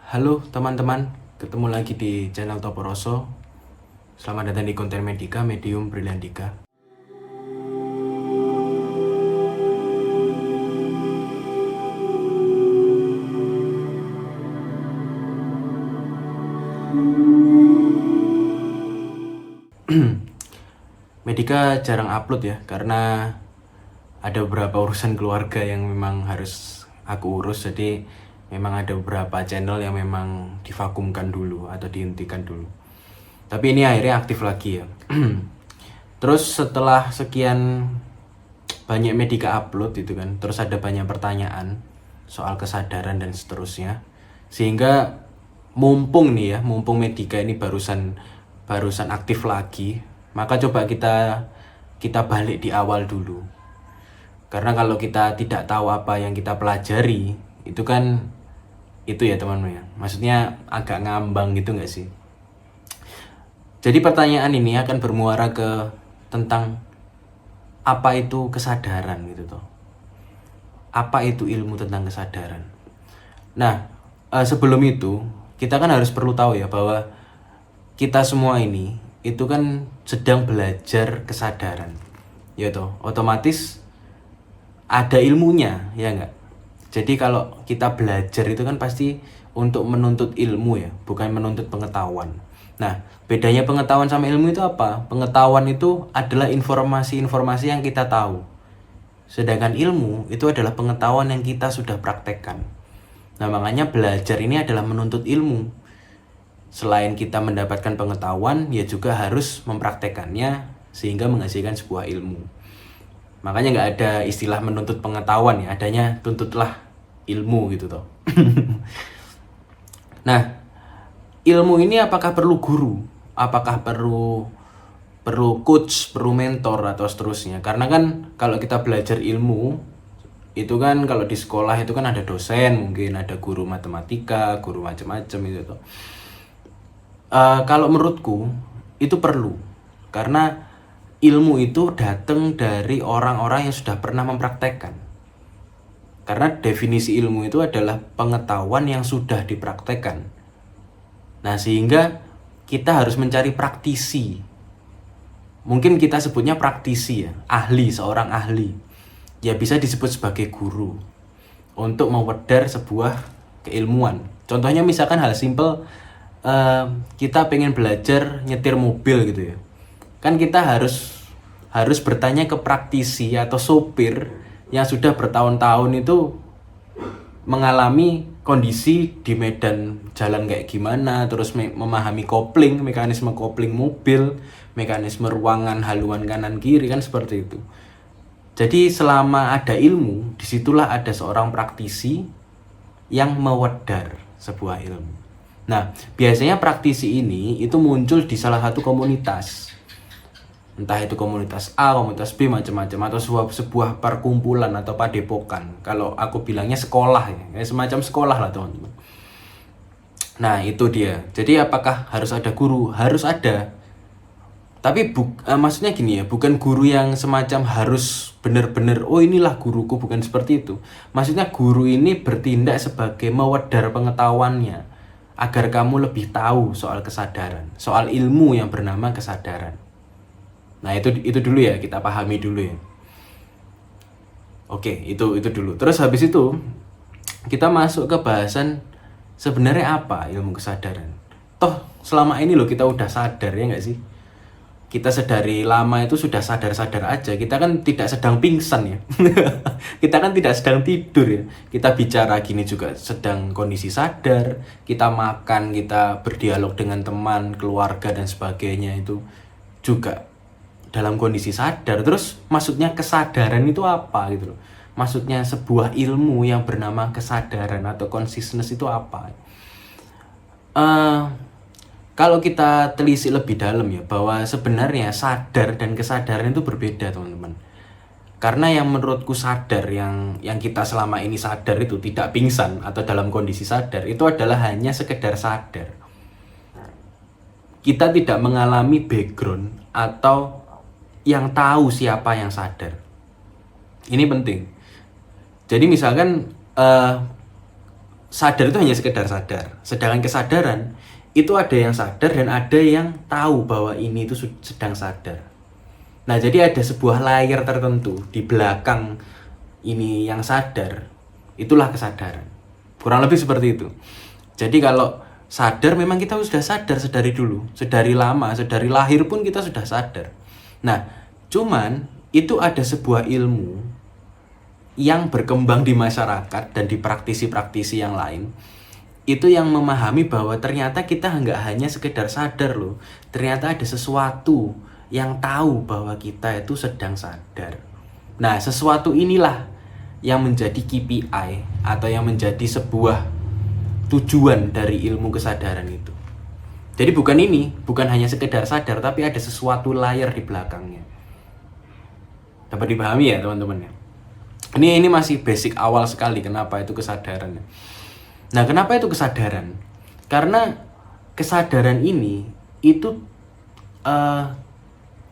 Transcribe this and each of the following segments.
Halo teman-teman, ketemu lagi di channel Toporoso. Selamat datang di konten Medika, Medium Brilliantika. Medika jarang upload ya, karena ada beberapa urusan keluarga yang memang harus aku urus. Jadi memang ada beberapa channel yang memang divakumkan dulu atau dihentikan dulu. Tapi ini akhirnya aktif lagi ya. Terus setelah sekian banyak Medika upload itu kan, terus ada banyak pertanyaan soal kesadaran dan seterusnya. Sehingga mumpung Medika ini barusan aktif lagi, maka coba kita balik di awal dulu. Karena kalau kita tidak tahu apa yang kita pelajari, itu kan itu ya teman-teman ya. Maksudnya agak ngambang gitu nggak sih? Jadi pertanyaan ini akan bermuara ke tentang apa itu kesadaran gitu toh. Apa itu ilmu tentang kesadaran? Nah, sebelum itu kita kan harus perlu tahu ya bahwa kita semua ini itu kan sedang belajar kesadaran. Ya toh, otomatis ada ilmunya, ya enggak? Jadi kalau kita belajar itu kan pasti untuk menuntut ilmu ya, bukan menuntut pengetahuan. Nah, bedanya pengetahuan sama ilmu itu apa? Pengetahuan itu adalah informasi-informasi yang kita tahu. Sedangkan ilmu itu adalah pengetahuan yang kita sudah praktekkan. Nah, makanya belajar ini adalah menuntut ilmu. Selain kita mendapatkan pengetahuan, ya juga harus mempraktekannya sehingga menghasilkan sebuah ilmu. Makanya nggak ada istilah menuntut pengetahuan ya, adanya tuntutlah ilmu gitu toh. Nah, ilmu ini apakah perlu guru? Apakah perlu coach, perlu mentor atau seterusnya? Karena kan kalau kita belajar ilmu itu kan kalau di sekolah itu kan ada dosen, mungkin ada guru matematika, guru macam-macam itu tuh. Kalau menurutku itu perlu, karena ilmu itu datang dari orang-orang yang sudah pernah mempraktekkan. Karena definisi ilmu itu adalah pengetahuan yang sudah dipraktekkan. Nah, sehingga kita harus mencari praktisi. Mungkin kita sebutnya praktisi ya, ahli, seorang ahli. Ya bisa disebut sebagai guru untuk mewedar sebuah keilmuan. Contohnya misalkan hal simpel, kita pengen belajar nyetir mobil gitu ya. Kan kita harus bertanya ke praktisi atau sopir yang sudah bertahun-tahun itu mengalami kondisi di medan jalan kayak gimana, terus memahami kopling, mekanisme kopling mobil, mekanisme ruangan haluan kanan kiri, kan seperti itu. Jadi selama ada ilmu, disitulah ada seorang praktisi yang mewedar sebuah ilmu. Nah, biasanya praktisi ini itu muncul di salah satu komunitas. Entah itu komunitas A, komunitas B, macam-macam, atau sebuah perkumpulan atau padepokan. Kalau aku bilangnya sekolah ya, semacam sekolah lah teman-teman. Nah, itu dia. Jadi apakah harus ada guru? Harus ada. Tapi maksudnya gini ya, bukan guru yang semacam harus benar-benar, oh inilah guruku, bukan seperti itu. Maksudnya guru ini bertindak sebagai mewedar pengetahuannya, agar kamu lebih tahu soal kesadaran, soal ilmu yang bernama kesadaran. Nah, itu dulu ya, kita pahami dulu ya. Oke, itu dulu. Terus habis itu kita masuk ke bahasan sebenarnya apa ilmu kesadaran. Toh selama ini loh kita udah sadar ya nggak sih? Kita sedari lama itu sudah sadar-sadar aja. Kita kan tidak sedang pingsan ya. Kita kan tidak sedang tidur ya. Kita bicara gini juga sedang kondisi sadar. Kita makan, kita berdialog dengan teman, keluarga dan sebagainya itu juga dalam kondisi sadar. Terus maksudnya kesadaran itu apa gitu loh. Maksudnya sebuah ilmu yang bernama kesadaran atau consciousness itu apa? Kalau kita telisik lebih dalam ya, bahwa sebenarnya sadar dan kesadaran itu berbeda teman-teman. Karena yang menurutku sadar, yang kita selama ini sadar itu tidak pingsan atau dalam kondisi sadar, itu adalah hanya sekedar sadar. Kita tidak mengalami background atau yang tahu siapa yang sadar. Ini penting. Jadi misalkan sadar itu hanya sekedar sadar. Sedangkan kesadaran itu ada yang sadar dan ada yang tahu bahwa ini itu sedang sadar. Nah, jadi ada sebuah layer tertentu di belakang ini yang sadar, itulah kesadaran. Kurang lebih seperti itu. Jadi kalau sadar memang kita sudah sadar sedari dulu, sedari lama, sedari lahir pun kita sudah sadar. Nah, cuman itu ada sebuah ilmu yang berkembang di masyarakat dan di praktisi-praktisi yang lain, itu yang memahami bahwa ternyata kita nggak hanya sekedar sadar loh, ternyata ada sesuatu yang tahu bahwa kita itu sedang sadar. Nah, sesuatu inilah yang menjadi KPI atau yang menjadi sebuah tujuan dari ilmu kesadaran itu. Jadi bukan hanya sekedar sadar, tapi ada sesuatu layer di belakangnya. Dapat dipahami ya teman-teman ya? Ini masih basic awal sekali kenapa itu kesadaran. Nah, kenapa itu kesadaran? Karena kesadaran ini itu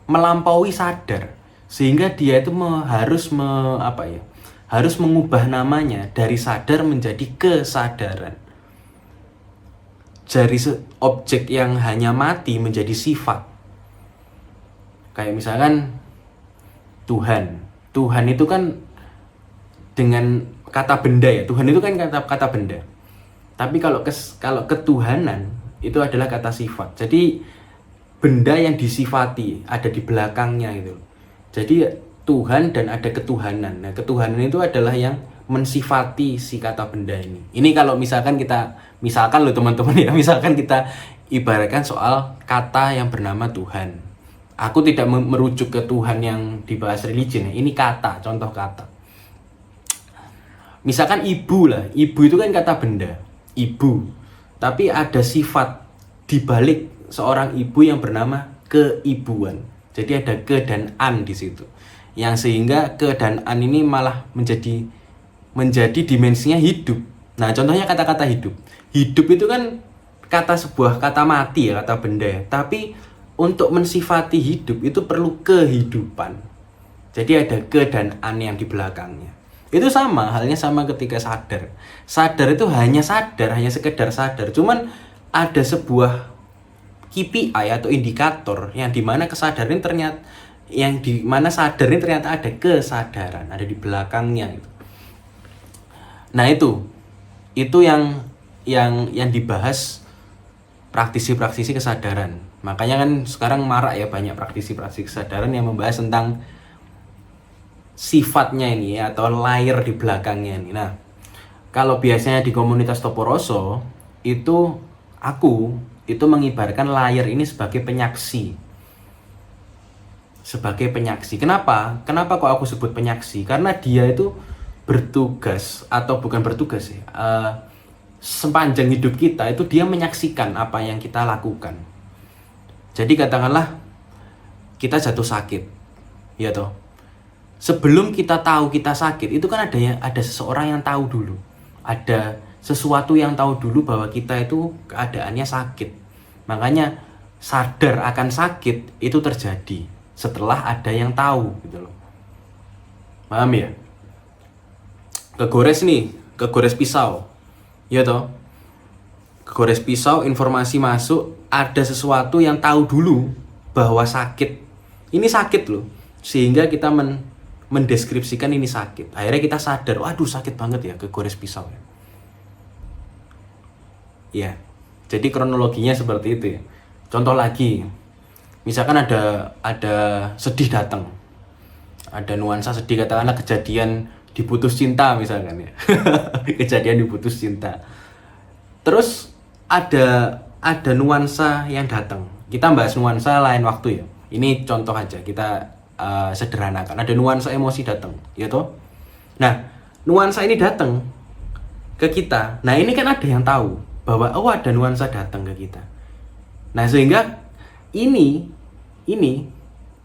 melampaui sadar, sehingga dia itu harus mengubah namanya dari sadar menjadi kesadaran. Dari objek yang hanya mati menjadi sifat. Kayak misalkan Tuhan. Tuhan itu kan dengan kata benda ya. Tuhan itu kan kata benda. Tapi kalau ketuhanan itu adalah kata sifat. Jadi benda yang disifati ada di belakangnya itu. Jadi Tuhan dan ada ketuhanan. Nah, ketuhanan itu adalah yang mensifati si kata benda ini. Ini kalau misalkan loh teman-teman ya, misalkan kita ibaratkan soal kata yang bernama Tuhan. Aku tidak merujuk ke Tuhan yang dibahas religion ya. Ini kata, contoh kata. Misalkan ibu lah, ibu itu kan kata benda, ibu. Tapi ada sifat di balik seorang ibu yang bernama keibuan. Jadi ada ke dan an di situ. Yang sehingga ke dan an ini malah menjadi dimensinya hidup. Nah, contohnya kata-kata hidup. Hidup itu kan sebuah kata mati ya, kata benda ya. Tapi untuk mensifati hidup itu perlu kehidupan. Jadi ada ke dan an yang di belakangnya. Itu halnya sama ketika sadar. Sadar itu hanya sekedar sadar. Cuman ada sebuah KPI atau indikator yang dimana kesadaran ternyata sadar ini ternyata ada kesadaran, ada di belakangnya itu. Nah, itu yang dibahas praktisi-praktisi kesadaran. Makanya kan sekarang marak ya banyak praktisi-praktisi kesadaran yang membahas tentang sifatnya ini ya, atau layer di belakangnya ini. Nah, kalau biasanya di komunitas Toporoso itu aku mengibarkan layer ini sebagai penyaksi. Kenapa kok aku sebut penyaksi? Karena dia itu bertugas, atau bukan bertugas ya, sepanjang hidup kita itu dia menyaksikan apa yang kita lakukan. Jadi katakanlah kita jatuh sakit, ya toh. Sebelum kita tahu kita sakit, itu kan ada seseorang yang tahu dulu. Ada sesuatu yang tahu dulu bahwa kita itu keadaannya sakit. Makanya sadar akan sakit itu terjadi setelah ada yang tahu gitu loh. Paham ya? Kegores pisau. Ya toh? Kegores pisau, informasi masuk, ada sesuatu yang tahu dulu bahwa sakit. Ini sakit loh. Sehingga kita mendeskripsikan ini sakit. Akhirnya kita sadar, waduh sakit banget ya kegores pisau ya. Ya. Jadi kronologinya seperti itu ya. Contoh lagi, misalkan ada sedih datang, ada nuansa sedih, katakanlah kejadian diputus cinta misalkan ya. Kejadian diputus cinta. Terus ada nuansa yang datang. Kita bahas nuansa lain waktu ya. Ini contoh aja, kita sederhanakan. Ada nuansa emosi datang, ya toh. Nah, nuansa ini datang ke kita. Nah, ini kan ada yang tahu bahwa ada nuansa datang ke kita. Nah, sehingga ini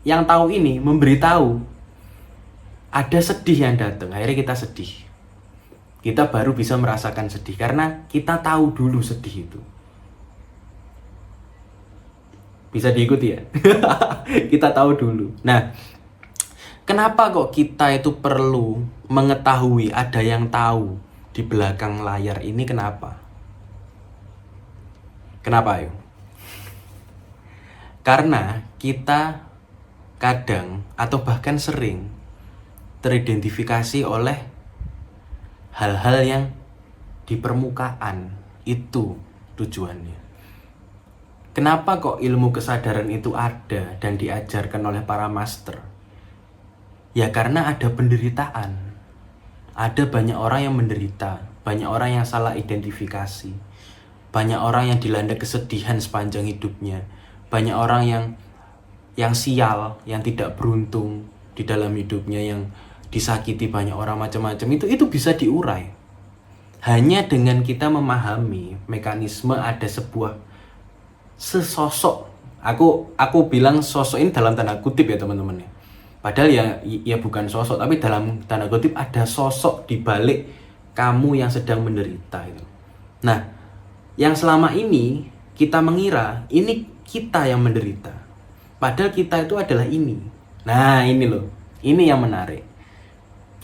yang tahu ini memberitahu ada sedih yang datang. Akhirnya kita sedih. Kita baru bisa merasakan sedih karena kita tahu dulu sedih itu. Bisa diikuti ya? Kita tahu dulu. Nah, kenapa kok kita itu perlu mengetahui ada yang tahu di belakang layar ini kenapa? Kenapa ayo? Karena kita kadang atau bahkan sering teridentifikasi oleh hal-hal yang di permukaan. Itu tujuannya. Kenapa kok ilmu kesadaran itu ada dan diajarkan oleh para master? Ya karena ada penderitaan. Ada banyak orang yang menderita, banyak orang yang salah identifikasi, banyak orang yang dilanda kesedihan sepanjang hidupnya, banyak orang yang sial, yang tidak beruntung di dalam hidupnya, yang disakiti banyak orang macam-macam. Itu bisa diurai hanya dengan kita memahami mekanisme ada sebuah sesosok. Aku bilang sosok ini dalam tanda kutip ya teman-teman ya. Padahal ya bukan sosok, tapi dalam tanda kutip ada sosok di balik kamu yang sedang menderita itu. Nah, yang selama ini kita mengira ini kita yang menderita. Padahal kita itu adalah ini. Nah, ini loh. Ini yang menarik.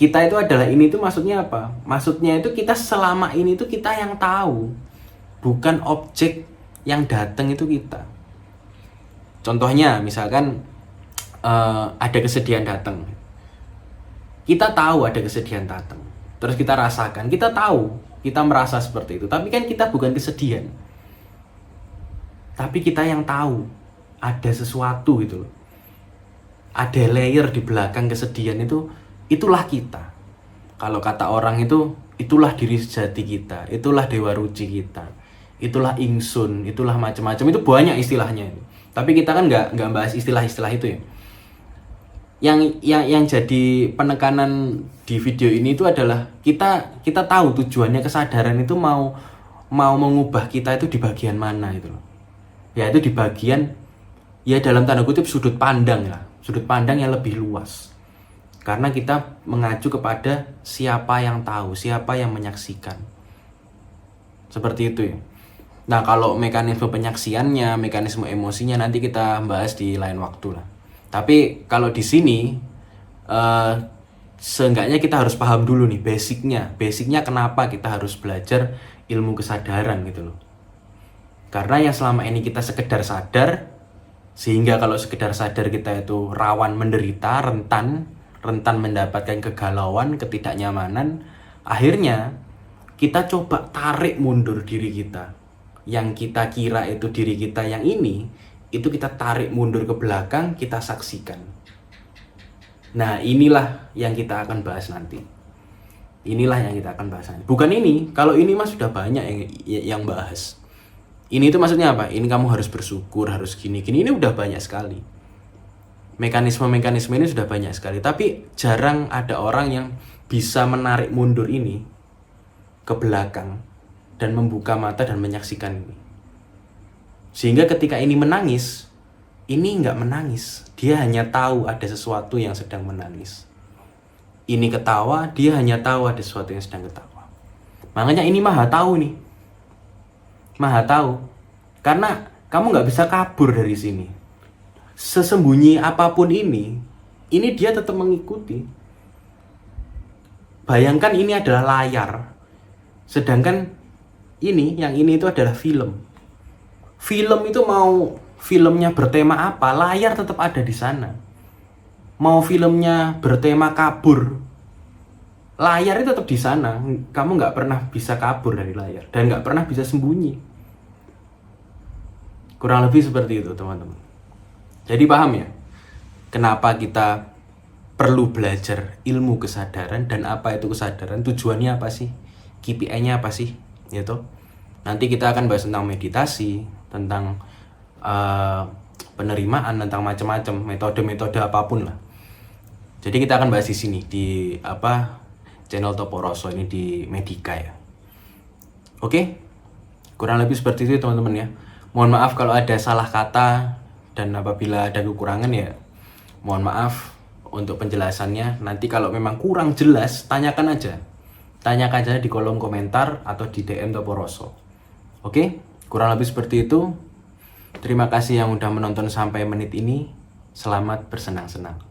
Kita itu adalah ini itu maksudnya apa? Maksudnya itu kita selama ini itu kita yang tahu. Bukan objek yang datang itu kita. Contohnya misalkan ada kesedihan datang. Kita tahu ada kesedihan datang. Terus kita rasakan, kita tahu, kita merasa seperti itu. Tapi kan kita bukan kesedihan. Tapi kita yang tahu ada sesuatu gitu loh. Ada layer di belakang kesedihan itu, itulah kita. Kalau kata orang itu, itulah diri sejati kita, itulah dewa ruci kita, itulah ingsun, itulah macam-macam. Itu banyak istilahnya. Tapi kita kan nggak bahas istilah-istilah itu ya. Yang jadi penekanan di video ini itu adalah kita tahu tujuannya kesadaran itu mau mengubah kita itu di bagian mana itu loh. Ya itu di bagian ya dalam tanda kutip sudut pandang lah, sudut pandang yang lebih luas. Karena kita mengacu kepada siapa yang tahu, siapa yang menyaksikan. Seperti itu ya. Nah, kalau mekanisme penyaksiannya, mekanisme emosinya nanti kita bahas di lain waktu lah. Tapi kalau di sini seenggaknya kita harus paham dulu nih basicnya kenapa kita harus belajar ilmu kesadaran gitu loh. Karena yang selama ini kita sekedar sadar, sehingga kalau sekedar sadar kita itu rawan menderita, rentan mendapatkan kegalauan, ketidaknyamanan. Akhirnya kita coba tarik mundur diri kita. Yang kita kira itu diri kita yang ini, itu kita tarik mundur ke belakang, kita saksikan. Nah, inilah yang kita akan bahas nanti. Bukan ini, kalau ini mas sudah banyak yang bahas. Ini itu maksudnya apa? Ini kamu harus bersyukur, harus gini. Ini udah banyak sekali. Mekanisme ini sudah banyak sekali. Tapi jarang ada orang yang bisa menarik mundur ini ke belakang dan membuka mata dan menyaksikan ini. Sehingga ketika ini menangis, ini nggak menangis. Dia hanya tahu ada sesuatu yang sedang menangis. Ini ketawa, dia hanya tahu ada sesuatu yang sedang ketawa. Makanya ini maha tahu nih. Maha tahu. Karena kamu nggak bisa kabur dari sini. Sesembunyi apapun ini dia tetap mengikuti. Bayangkan ini adalah layar. Sedangkan yang ini itu adalah film. Film itu mau filmnya bertema apa, layar tetap ada di sana. Mau filmnya bertema kabur, layar itu tetap di sana. Kamu nggak pernah bisa kabur dari layar dan nggak pernah bisa sembunyi. Kurang lebih seperti itu teman-teman. Jadi paham ya, kenapa kita perlu belajar ilmu kesadaran dan apa itu kesadaran, tujuannya apa sih, KPI-nya apa sih, gitu. Nanti kita akan bahas tentang meditasi, tentang penerimaan, tentang macam-macam metode-metode apapun lah. Jadi kita akan bahas di sini di channel Toporoso ini di Medika ya. Oke, kurang lebih seperti itu teman-teman ya. Mohon maaf kalau ada salah kata dan apabila ada kekurangan ya mohon maaf untuk penjelasannya. Nanti kalau memang kurang jelas tanyakan aja di kolom komentar atau di DM Toporoso. Oke, kurang lebih seperti itu. Terima kasih yang udah menonton sampai menit ini. Selamat bersenang-senang.